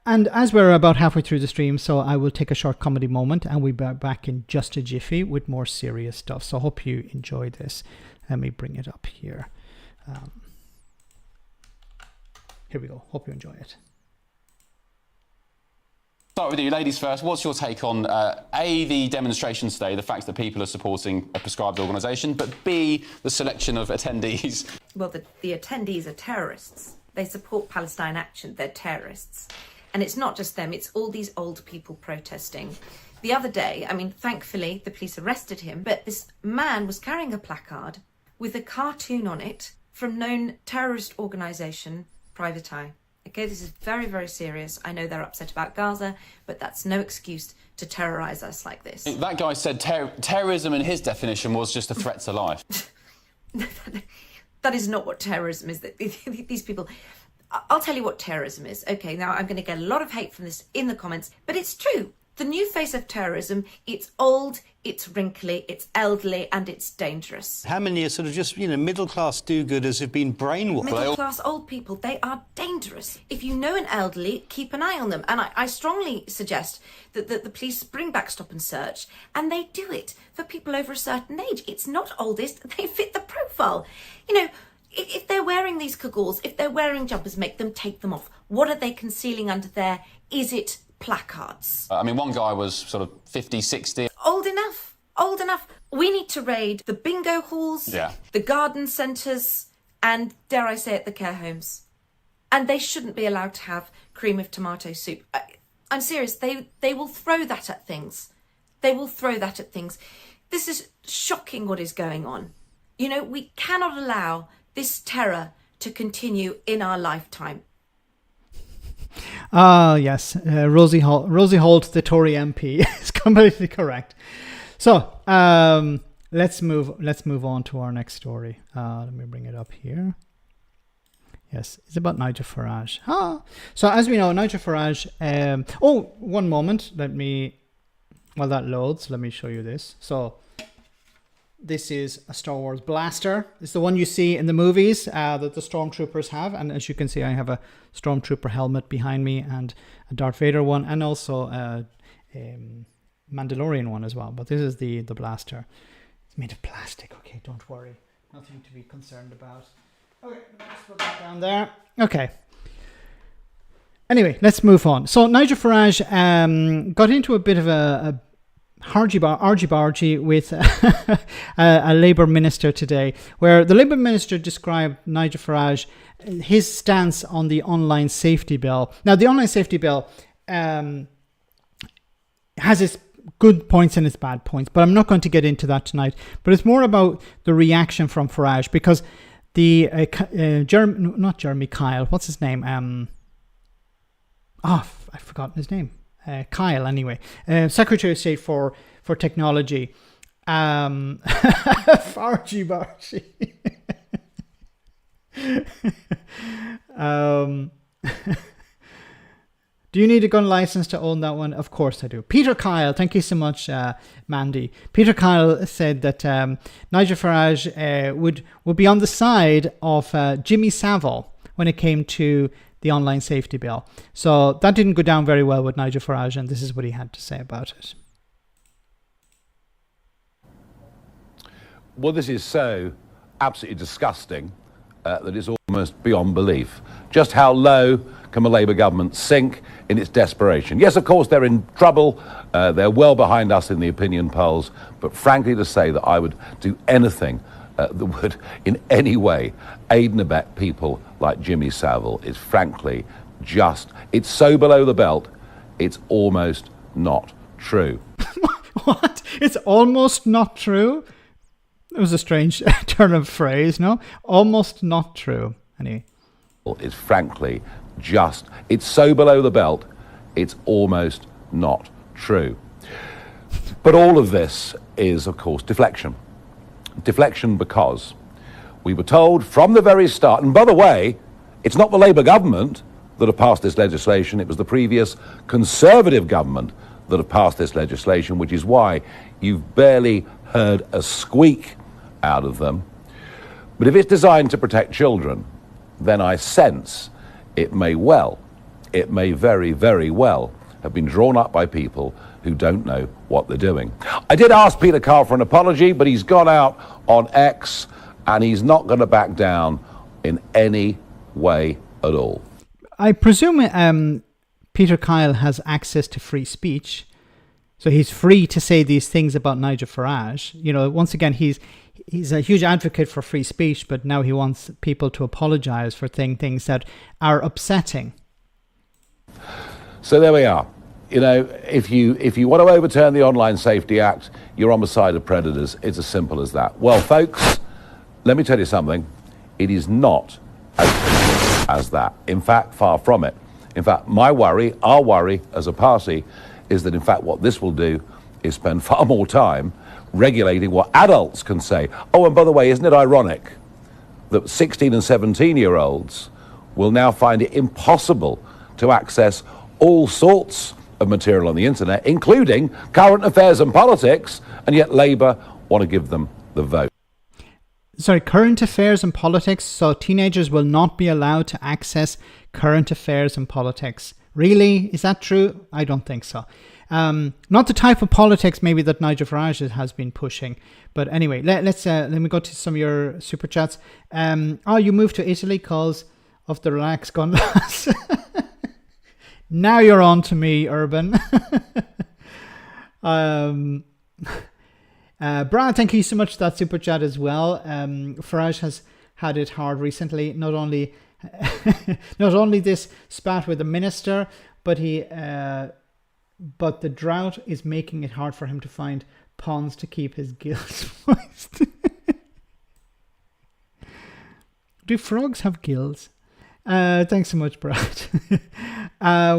And as we're about halfway through the stream, so I will take a short comedy moment and we'll be back in just a jiffy with more serious stuff. So I hope you enjoy this. Let me bring it up here. Here we go. Hope you enjoy it. Start with you, ladies first. What's your take on A, the demonstrations today, the fact that people are supporting a prescribed organisation, but B, the selection of attendees? Well, the attendees are terrorists. They support Palestine Action. They're terrorists. And it's not just them, it's all these old people protesting. The other day, I mean, thankfully, the police arrested him, but this man was carrying a placard with a cartoon on it from known terrorist organisation, Private Eye. Okay, this is very, very serious. I know they're upset about Gaza, but that's no excuse to terrorise us like this. That guy said terrorism in his definition was just a threat to life. That is not what terrorism is. These people... I'll tell you what terrorism is. Okay, now I'm going to get a lot of hate from this in the comments, but it's true. The new face of terrorism, it's old, it's wrinkly, it's elderly, and it's dangerous. How many are sort of just, middle-class do-gooders who've been brainwashed? Middle-class old people, they are dangerous. If you know an elderly, keep an eye on them. And I strongly suggest that the police bring back stop and search, and they do it for people over a certain age. It's not oldest, they fit the profile. If they're wearing these cagoles, if they're wearing jumpers, make them take them off. What are they concealing under there? Is it placards? I mean, one guy was sort of 50, 60. Old enough. We need to raid the bingo halls, the garden centres, and, dare I say it, the care homes. And they shouldn't be allowed to have cream of tomato soup. I'm serious, they will throw that at things. They will throw that at things. This is shocking what is going on. You know, we cannot allow this terror to continue in our lifetime. Ah, yes. Rosie Holt, the Tory MP, is completely correct. So let's move on to our next story. Let me bring it up here. Yes, it's about Nigel Farage. So as we know, Nigel Farage. One moment. While that loads, let me show you this. So this is a Star Wars blaster. It's the one you see in the movies that the Stormtroopers have. And as you can see, I have a Stormtrooper helmet behind me and a Darth Vader one, and also a Mandalorian one as well. But this is the blaster. It's made of plastic. Okay, don't worry. Nothing to be concerned about. Okay, let's put that down there. Okay. Anyway, let's move on. So Nigel Farage got into a bit of a argy-bargy with a Labour minister today, where the Labour minister described Nigel Farage, his stance on the online safety bill. Now, the online safety bill has its good points and its bad points, but I'm not going to get into that tonight. But it's more about the reaction from Farage, because the not Jeremy Kyle, what's his name? I've forgotten his name. Kyle, anyway. Secretary of State for Technology. Fargy Bargy. Do you need a gun license to own that one? Of course I do. Peter Kyle, thank you so much, Mandy. Peter Kyle said that Nigel Farage would be on the side of Jimmy Savile when it came to the online safety bill. So that didn't go down very well with Nigel Farage, and this is what he had to say about it. Well, this is so absolutely disgusting that it's almost beyond belief. Just how low can a Labour government sink in its desperation? Yes, of course, they're in trouble. They're well behind us in the opinion polls. But frankly, to say that I would do anything that would in any way aid and abet people like Jimmy Savile is frankly it's so below the belt, it's almost not true. What? It's almost not true? It was a strange turn of phrase, no? Almost not true. Anyway. It's frankly it's so below the belt, it's almost not true. But all of this is, of course, deflection. Deflection because we were told from the very start, and by the way, it's not the Labour government that have passed this legislation, it was the previous Conservative government that have passed this legislation, which is why you've barely heard a squeak out of them. But if it's designed to protect children, then I sense it may very, very well have been drawn up by people who don't know what they're doing. I did ask Peter Kyle for an apology, but he's gone out on X and he's not going to back down in any way at all. I presume Peter Kyle has access to free speech, so he's free to say these things about Nigel Farage. You know, once again, he's a huge advocate for free speech, but now he wants people to apologize for things that are upsetting. So there we are. You know, if you want to overturn the Online Safety Act, you're on the side of predators. It's as simple as that. Well, folks, let me tell you something. It is not as simple as that. In fact, far from it. In fact, our worry as a party is that, in fact, what this will do is spend far more time regulating what adults can say. Oh, and by the way, isn't it ironic that 16 and 17-year-olds will now find it impossible to access all sorts of material on the internet, including current affairs and politics, and yet Labour want to give them the vote. Sorry, current affairs and politics, so teenagers will not be allowed to access current affairs and politics. Really? Is that true? I don't think so. Not the type of politics maybe that Nigel Farage has been pushing. But anyway, let me go to some of your super chats. You moved to Italy because of the relaxed gun laws. Now you're on to me, Urban. Brad, thank you so much for that super chat as well. Farage has had it hard recently. Not only this spat with the minister, but the drought is making it hard for him to find ponds to keep his gills moist. Do frogs have gills? Thanks so much, Brad.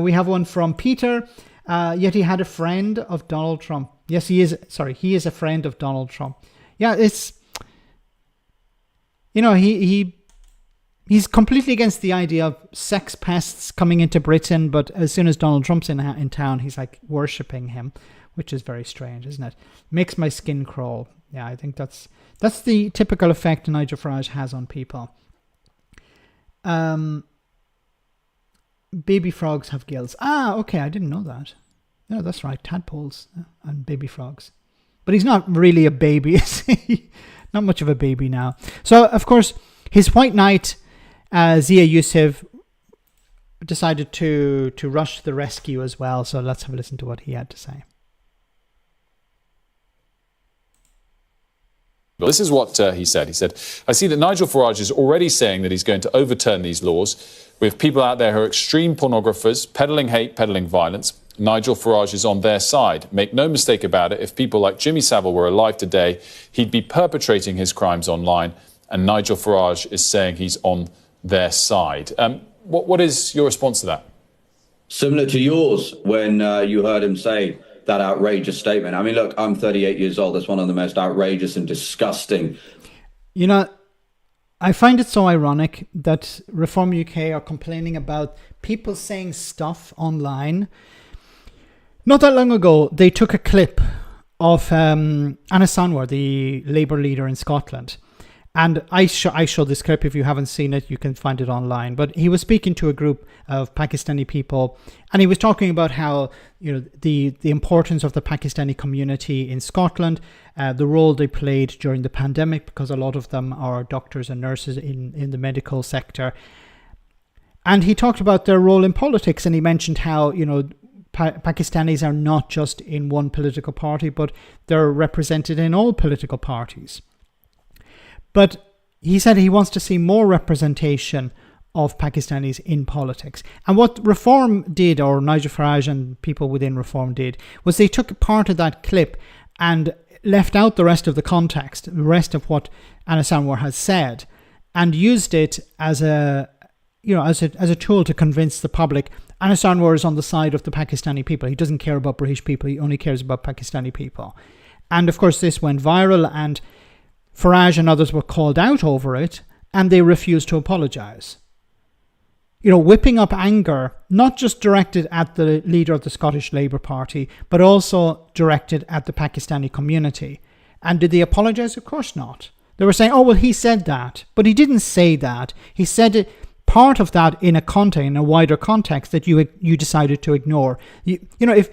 We have one from Peter. Yet he had a friend of Donald Trump. Yes, he is. Sorry, he is a friend of Donald Trump. Yeah, it's, he's completely against the idea of sex pests coming into Britain, but as soon as Donald Trump's in town, he's like worshipping him, which is very strange, isn't it? Makes my skin crawl. Yeah, I think that's the typical effect Nigel Farage has on people. Baby frogs have gills. Ah, okay, I didn't know that. Yeah, that's right, tadpoles and baby frogs. But he's not really a baby, is he? Not much of a baby now. So, of course, his white knight, Zia Yusuf, decided to rush to the rescue as well. So let's have a listen to what he had to say. Well, this is what he said. He said, I see that Nigel Farage is already saying that he's going to overturn these laws. We have people out there who are extreme pornographers, peddling hate, peddling violence. Nigel Farage is on their side. Make no mistake about it, if people like Jimmy Savile were alive today, he'd be perpetrating his crimes online, and Nigel Farage is saying he's on their side. What is your response to that? Similar to yours when you heard him say that outrageous statement. I mean, look, I'm 38 years old. That's one of the most outrageous and disgusting. You know, I find it so ironic that Reform UK are complaining about people saying stuff online. Not that long ago, they took a clip of Anna Sanwar, the Labour leader in Scotland. And I show this clip. If you haven't seen it, you can find it online. But he was speaking to a group of Pakistani people, and he was talking about how, the importance of the Pakistani community in Scotland, the role they played during the pandemic, because a lot of them are doctors and nurses in the medical sector. And he talked about their role in politics, and he mentioned how, Pakistanis are not just in one political party, but they're represented in all political parties. But he said he wants to see more representation of Pakistanis in politics. And what Reform did, or Nigel Farage and people within Reform did, was they took part of that clip and left out the rest of the context, the rest of what Anna Sanwar has said, and used it as a tool to convince the public Anna Sanwar is on the side of the Pakistani people. He doesn't care about British people. He only cares about Pakistani people. And of course, this went viral, and Farage and others were called out over it, and they refused to apologise. Whipping up anger, not just directed at the leader of the Scottish Labour Party, but also directed at the Pakistani community. And did they apologise? Of course not. They were saying, oh, well, he said that. But he didn't say that. He said it, part of that in a wider context that you decided to ignore. If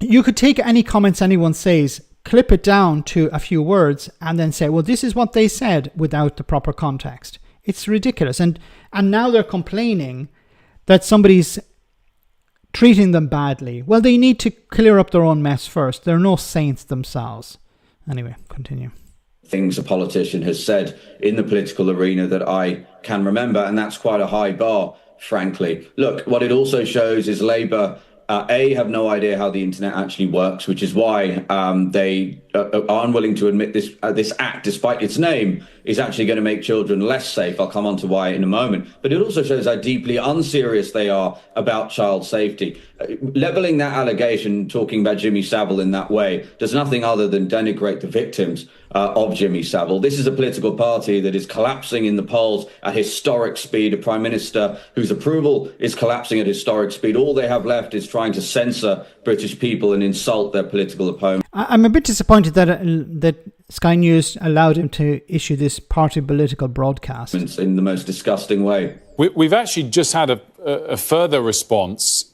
you could take any comments anyone says, clip it down to a few words, and then say, well, this is what they said, without the proper context. It's ridiculous. And now they're complaining that somebody's treating them badly. Well, they need to clear up their own mess first. They're no saints themselves. Anyway, continue. Things a politician has said in the political arena that I can remember, and that's quite a high bar, frankly. Look, what it also shows is Labour have no idea how the internet actually works, which is why they are unwilling to admit this act, despite its name, is actually going to make children less safe. I'll come on to why in a moment. But it also shows how deeply unserious they are about child safety. Levelling that allegation, talking about Jimmy Savile in that way, does nothing other than denigrate the victims of Jimmy Savile. This is a political party that is collapsing in the polls at historic speed, a prime minister whose approval is collapsing at historic speed. All they have left is trying to censor British people and insult their political opponents. I'm a bit disappointed that Sky News allowed him to issue this party political broadcast in the most disgusting way. We've actually just had a further response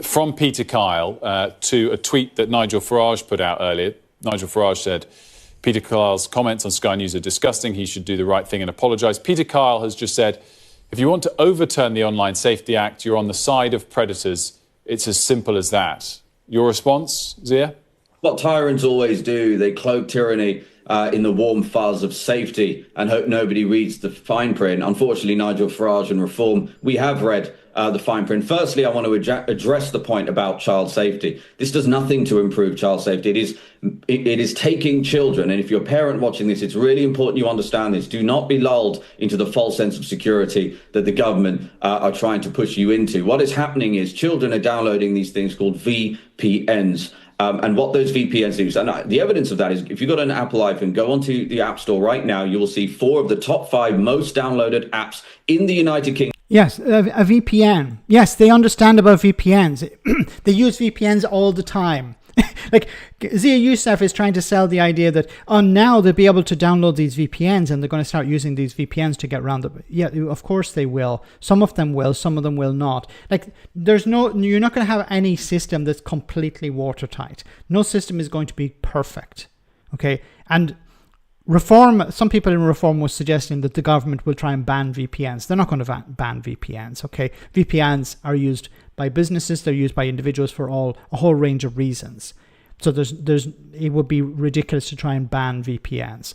from Peter Kyle to a tweet that Nigel Farage put out earlier. Nigel Farage said, Peter Kyle's comments on Sky News are disgusting. He should do the right thing and apologise. Peter Kyle has just said, if you want to overturn the Online Safety Act, you're on the side of predators. It's as simple as that. Your response, Zia? What tyrants always do, they cloak tyranny in the warm fuzz of safety and hope nobody reads the fine print. Unfortunately, Nigel Farage and Reform, we have read the fine print. Firstly, I want to address the point about child safety. This does nothing to improve child safety. It is taking children, and if you're a parent watching this, it's really important you understand this. Do not be lulled into the false sense of security that the government are trying to push you into. What is happening is children are downloading these things called VPNs. And what those VPNs do, and the evidence of that is if you've got an Apple iPhone, go onto the App Store right now, you will see 4 of the top 5 most downloaded apps in the United Kingdom. Yes, a VPN. Yes, they understand about VPNs. They use VPNs all the time. Like Zia Youssef is trying to sell the idea that, now they'll be able to download these VPNs and they're going to start using these VPNs to get around them. Yeah, of course they will. Some of them will, some of them will not. Like you're not going to have any system that's completely watertight. No system is going to be perfect. Okay. And Reform, some people in Reform were suggesting that the government will try and ban VPNs. They're not going to ban VPNs, okay? VPNs are used by businesses, they're used by individuals for a whole range of reasons. So it would be ridiculous to try and ban VPNs.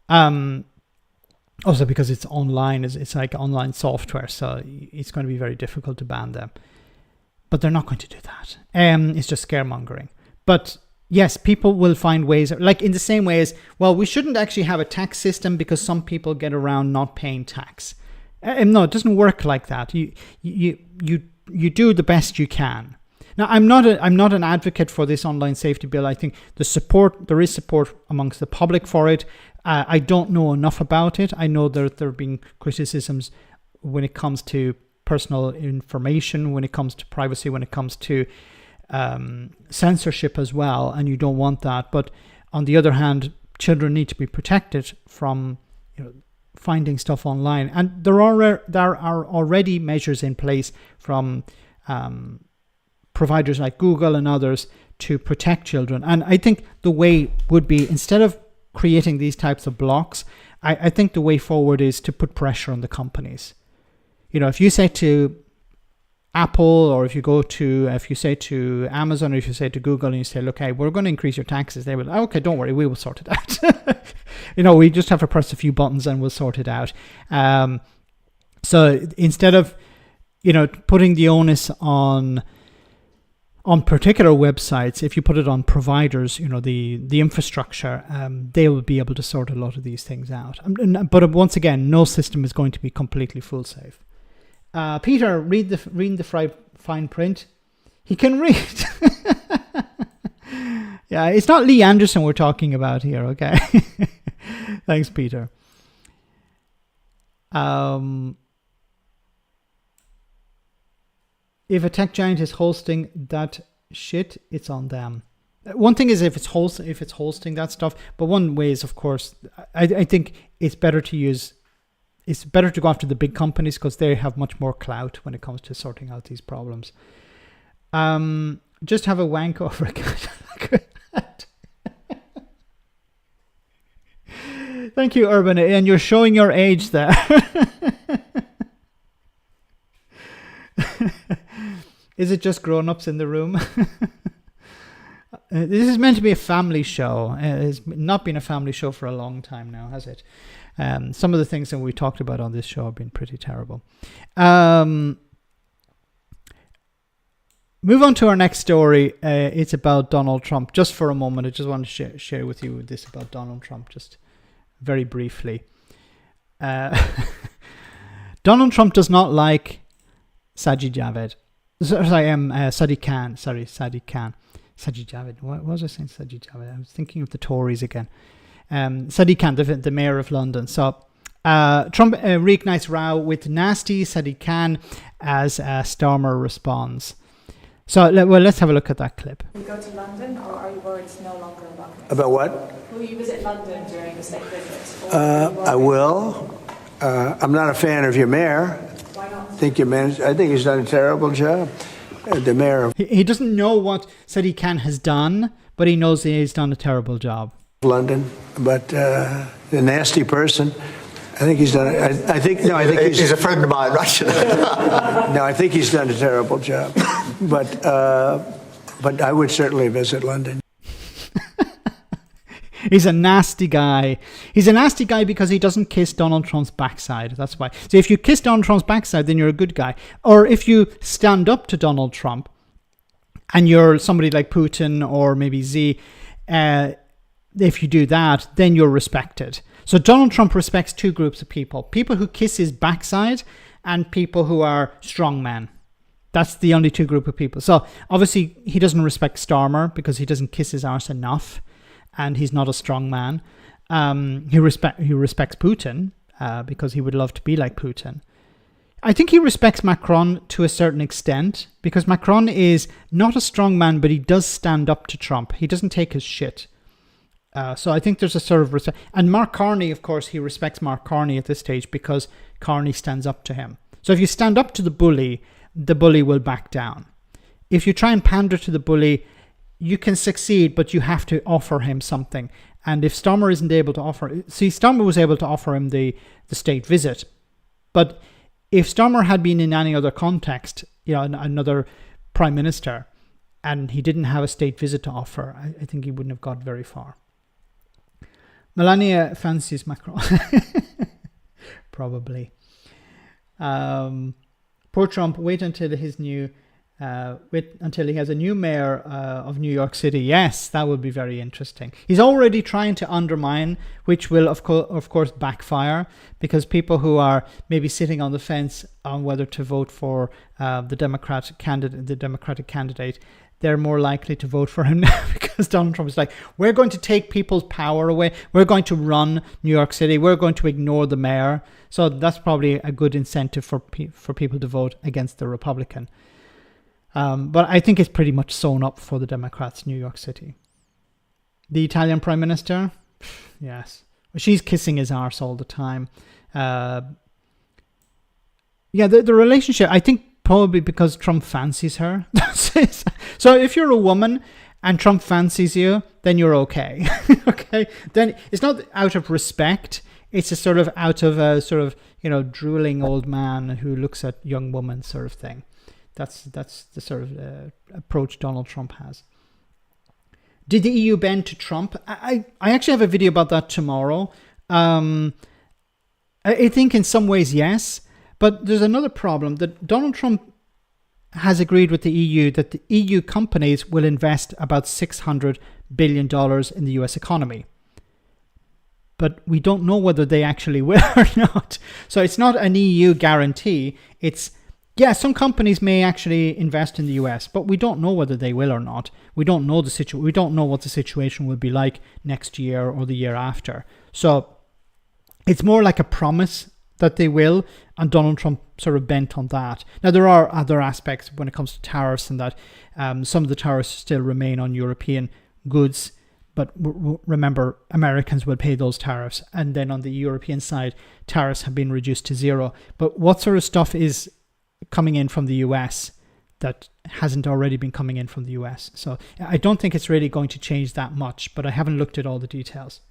Also because it's online, it's like online software, so it's going to be very difficult to ban them. But they're not going to do that. It's just scaremongering. But yes, people will find ways, like in the same way as, well, we shouldn't actually have a tax system because some people get around not paying tax. No, it doesn't work like that. You do the best you can. Now, I'm not an advocate for this online safety bill. I think there is support amongst the public for it. I don't know enough about it. I know that there have been criticisms when it comes to personal information, when it comes to privacy, when it comes to censorship as well, and you don't want that. But on the other hand, children need to be protected from finding stuff online, and there are already measures in place from providers like Google and others to protect children. And I think the way would be, instead of creating these types of blocks, I think the way forward is to put pressure on the companies. If you say to Apple, or if you say to Amazon, or if you say to Google and you say, look, hey, we're going to increase your taxes, they will, okay, don't worry, we will sort it out. We just have to press a few buttons and we'll sort it out. So instead of, putting the onus on particular websites, if you put it on providers, the infrastructure, they will be able to sort a lot of these things out. But once again, no system is going to be completely full safe. Peter, read the fine print. He can read. Yeah, it's not Lee Anderson we're talking about here, okay? Thanks, Peter. If a tech giant is hosting that shit, it's on them. One thing is if it's hosting that stuff, but one way is, of course, I think it's better to go after the big companies because they have much more clout when it comes to sorting out these problems. Just have a wank over a cat. Thank you, Urban, and you're showing your age there. Is it just grown-ups in the room? This is meant to be a family show. It's not been a family show for a long time now, has it? Some of the things that we talked about on this show have been pretty terrible. Move on to our next story. It's about Donald Trump. Just for a moment, I just want to share with you this about Donald Trump, just very briefly. Donald Trump does not like Sajid Javid. Sadiq Khan. Sorry, Sadiq Khan. Sajid Javid. What was I saying? Sajid Javid. I was thinking of the Tories again. Sadiq Khan, the mayor of London. So Trump reignites row with nasty Sadiq Khan as Starmer responds. So let's have a look at that clip. Will you go to London, or are you worried it's no longer about this? About what? Will you visit London during the state visit? I will. I'm not a fan of your mayor. Why not? I think he's done a terrible job. The mayor of He doesn't know what Sadiq Khan has done, but he knows he's done a terrible job. London, but the nasty person. I think he's done. I think he's a friend of mine, right? No, I think he's done a terrible job. But I would certainly visit London. He's a nasty guy. He's a nasty guy because he doesn't kiss Donald Trump's backside. That's why. So if you kiss Donald Trump's backside, then you're a good guy. Or if you stand up to Donald Trump and you're somebody like Putin or maybe Z, if you do that, then you're respected. So Donald Trump respects two groups of people. People who kiss his backside and people who are strongmen. That's the only two group of people. So obviously he doesn't respect Starmer because he doesn't kiss his arse enough, and he's not a strong man. He respects Putin because he would love to be like Putin. I think he respects Macron to a certain extent because Macron is not a strong man, but he does stand up to Trump. He doesn't take his shit. So I think there's a sort of respect. And Mark Carney, of course, he respects Mark Carney at this stage because Carney stands up to him. So if you stand up to the bully will back down. If you try and pander to the bully, you can succeed, but you have to offer him something. And if Starmer isn't able to offer... See, Starmer was able to offer him the state visit. But if Starmer had been in any other context, another prime minister, and he didn't have a state visit to offer, I think he wouldn't have got very far. Melania fancies Macron. Probably. Poor Trump, wait until he has a new mayor of New York City. Yes, that would be very interesting. He's already trying to undermine, which will of course backfire, because people who are maybe sitting on the fence on whether to vote for the Democratic candidate, they're more likely to vote for him now because Donald Trump is like, we're going to take people's power away. We're going to run New York City. We're going to ignore the mayor. So that's probably a good incentive for people to vote against the Republican. But I think it's pretty much sewn up for the Democrats, New York City. The Italian Prime Minister? Yes. She's kissing his arse all the time. The relationship, I think probably because Trump fancies her. So if you're a woman and Trump fancies you, then you're okay. Okay? Then it's not out of respect. It's a sort of out of a sort of, drooling old man who looks at young women sort of thing. That's the sort of approach Donald Trump has. Did the EU bend to Trump? I actually have a video about that tomorrow. I think in some ways, yes. But there's another problem that Donald Trump has agreed with the EU that the EU companies will invest about $600 billion in the US economy. But we don't know whether they actually will or not. So it's not an EU guarantee. Some companies may actually invest in the US, but we don't know whether they will or not. We don't know we don't know what the situation will be like next year or the year after. So it's more like a promise that they will, and Donald Trump sort of bent on that. Now, there are other aspects when it comes to tariffs and that some of the tariffs still remain on European goods, but remember, Americans will pay those tariffs. And then on the European side, tariffs have been reduced to zero. But what sort of stuff is coming in from the US that hasn't already been coming in from the US? So I don't think it's really going to change that much, but I haven't looked at all the details.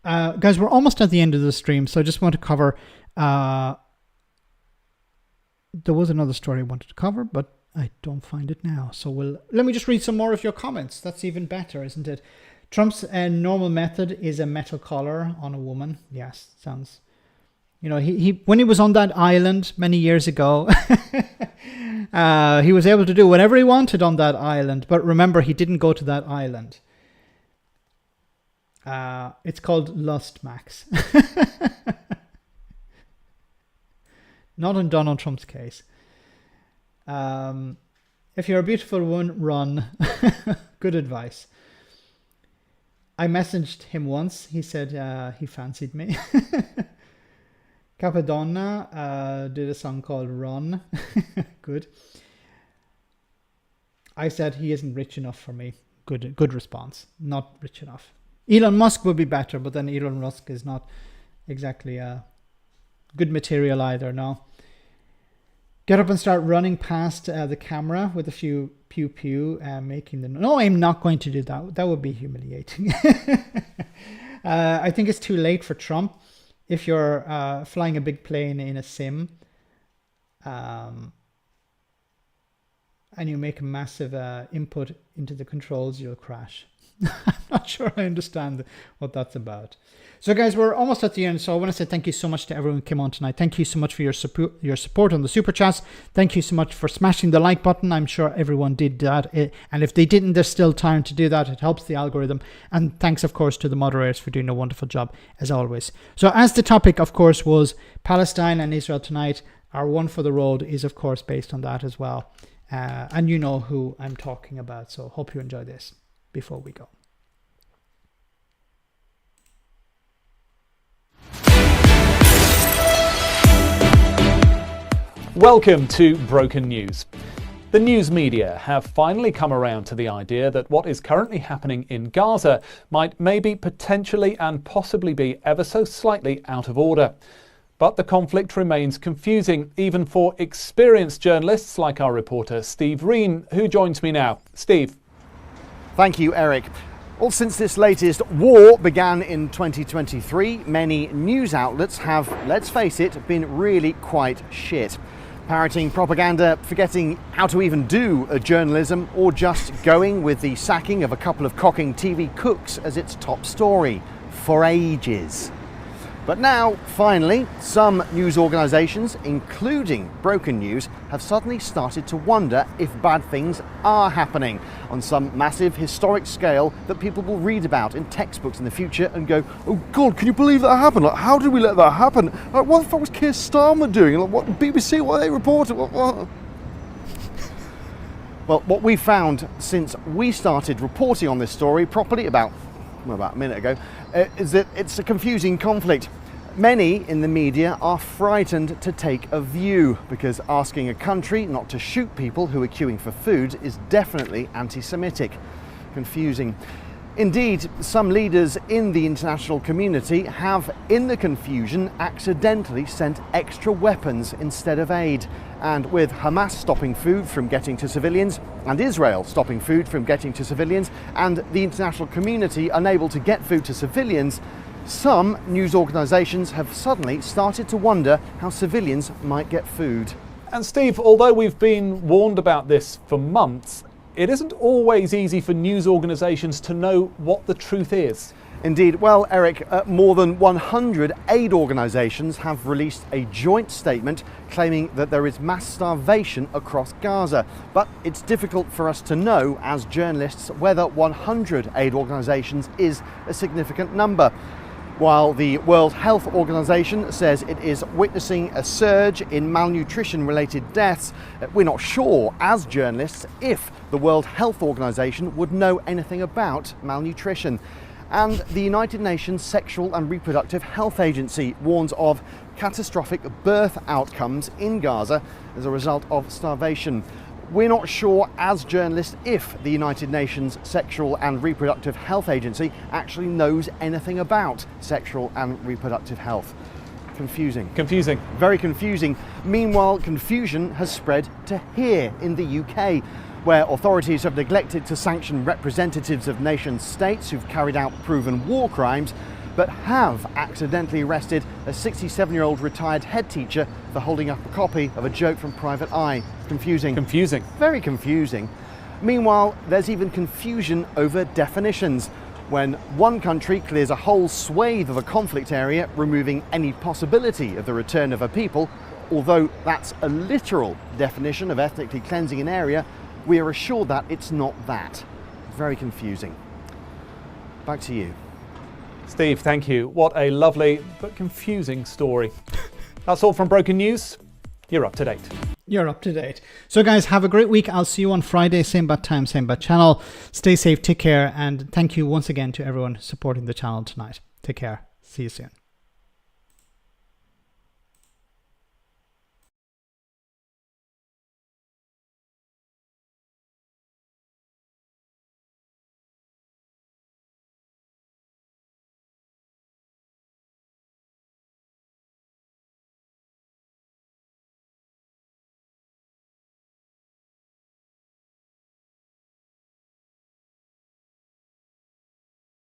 Guys, we're almost at the end of the stream, so I just want to cover... there was another story I wanted to cover, but I don't find it now. So let me just read some more of your comments. That's even better, isn't it? Trump's normal method is a metal collar on a woman. Yes, sounds... he when he was on that island many years ago, he was able to do whatever he wanted on that island. But remember, he didn't go to that island. It's called lust, Max. Not in Donald Trump's case. If you're a beautiful woman, run. Good advice. I messaged him once. He said he fancied me. Capadonna did a song called Run. Good. I said he isn't rich enough for me. Good response. Not rich enough. Elon Musk would be better, but then Elon Musk is not exactly good material either, no. Get up and start running past the camera with a few pew making the... No, I'm not going to do that. That would be humiliating. I think it's too late for Trump. If you're flying a big plane in a sim and you make a massive input into the controls, you'll crash. I'm not sure I understand what that's about. So guys, we're almost at the end. So I want to say thank you so much to everyone who came on tonight. Thank you so much for your support on the Super Chats. Thank you so much for smashing the like button. I'm sure everyone did that. And if they didn't, there's still time to do that. It helps the algorithm. And thanks, of course, to the moderators for doing a wonderful job, as always. So as the topic, of course, was Palestine and Israel tonight, our one for the road is, of course, based on that as well. And you know who I'm talking about. So hope you enjoy this before we go. Welcome to Broken News. The news media have finally come around to the idea that what is currently happening in Gaza might maybe potentially and possibly be ever so slightly out of order. But the conflict remains confusing, even for experienced journalists like our reporter Steve Reen, who joins me now. Steve. Thank you, Eric. Well, since this latest war began in 2023, many news outlets have, let's face it, been really quite shit. Parroting propaganda, forgetting how to even do a journalism, or just going with the sacking of a couple of cocking TV cooks as its top story for ages. But now, finally, some news organisations, including Broken News, have suddenly started to wonder if bad things are happening on some massive historic scale that people will read about in textbooks in the future and go, oh God, can you believe that happened? Like, how did we let that happen? Like, what the fuck was Keir Starmer doing? Like, what BBC, what they reported? What? Well, what we found since we started reporting on this story properly about a minute ago, is that it's a confusing conflict. Many in the media are frightened to take a view because asking a country not to shoot people who are queuing for food is definitely anti-Semitic. Confusing. Indeed, some leaders in the international community have, in the confusion, accidentally sent extra weapons instead of aid. And with Hamas stopping food from getting to civilians, and Israel stopping food from getting to civilians, and the international community unable to get food to civilians, some news organisations have suddenly started to wonder how civilians might get food. And Steve, although we've been warned about this for months, it isn't always easy for news organisations to know what the truth is. Indeed. Well, Eric, more than 100 aid organisations have released a joint statement claiming that there is mass starvation across Gaza. But it's difficult for us to know, as journalists, whether 100 aid organisations is a significant number. While the World Health Organization says it is witnessing a surge in malnutrition-related deaths, we're not sure, as journalists, if the World Health Organization would know anything about malnutrition. And the United Nations Sexual and Reproductive Health Agency warns of catastrophic birth outcomes in Gaza as a result of starvation. We're not sure, as journalists, if the United Nations Sexual and Reproductive Health Agency actually knows anything about sexual and reproductive health. Confusing. Confusing. Very confusing. Meanwhile, confusion has spread to here in the UK, where authorities have neglected to sanction representatives of nation states who've carried out proven war crimes, but have accidentally arrested a 67-year-old retired head teacher for holding up a copy of a joke from Private Eye. Confusing. Confusing. Very confusing. Meanwhile, there's even confusion over definitions. When one country clears a whole swathe of a conflict area, removing any possibility of the return of a people, although that's a literal definition of ethnically cleansing an area, we are assured that it's not that. Very confusing. Back to you. Steve, thank you. What a lovely but confusing story. That's all from Broken News. You're up to date. You're up to date. So guys, have a great week. I'll see you on Friday, same bad time, same bad channel. Stay safe, take care, and thank you once again to everyone supporting the channel tonight. Take care. See you soon.